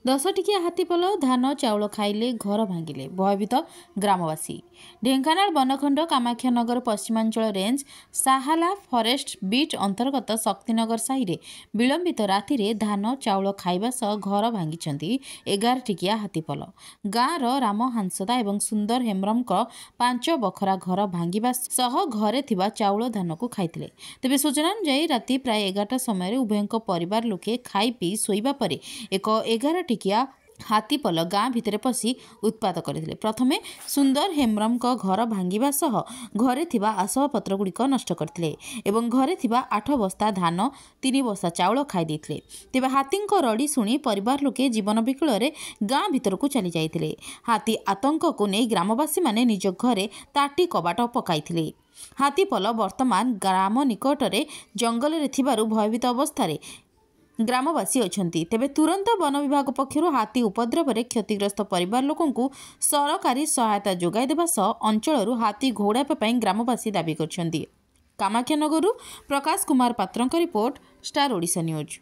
दस टिकिया हाथीपल धान चाउल खाइले घर भांगिले भयभीत ग्रामवासी। ढेंकानाल बनखंड कामाक्षानगर पश्चिमांचल रेंज साहाला फरेस्ट बीट अंतर्गत शक्तिनगर साहि विलंबित राति धान चाउल खाइबा सह घर भांगी 11 टिकिया हाथीपल। गाँवर राम हांसदा एवं सुंदर हेम्ब्रम 5 बखरा घर भांगिबा सह घरे थिबा चाउल धान को खाइथिले। तेबे सूचना अनुसार राति प्राय 11टा समय उभयों परिवार लोके खाई पी शोइबा परे एक 11 टिकिया हाथीपल गाँ भितर पशि उत्पात करथिले। प्रथमे सुंदर हेम्ब्रम घर भांगिबा सह घरे थिबा आसबाबपत्र गुड़िक नष्ट करथिले एवं घरे थिबा 8 बस्ता धान 3 बस्ता चाउल खाई देथिले। तेबे हाथींक रड़ी सुनी परिवार लोके जीवन विकल रे गाँ भितर को चली जाइथिले। हाथी आतंक को नहीं ग्रामवासी माने निज घरे ताटी कबाट पकाइथिले। हाथीपल वर्तमान ग्राम निकटरे जंगल रे थिबारु भयभीत अवस्था ग्रामवासी अछंती। तेबे तुरंत वन विभाग पक्षरु हाथी उपद्रव रे क्षतिग्रस्त परिवार लोकंकु सरकारी सहायता जोगाई देबा सह अंचलरु हाथी घोड़ाइबा पई ग्रामवासी दाबी करछंती। कामाक्षानगरु प्रकाश कुमार पात्रंक रिपोर्ट, स्टार ओडिशा न्यूज।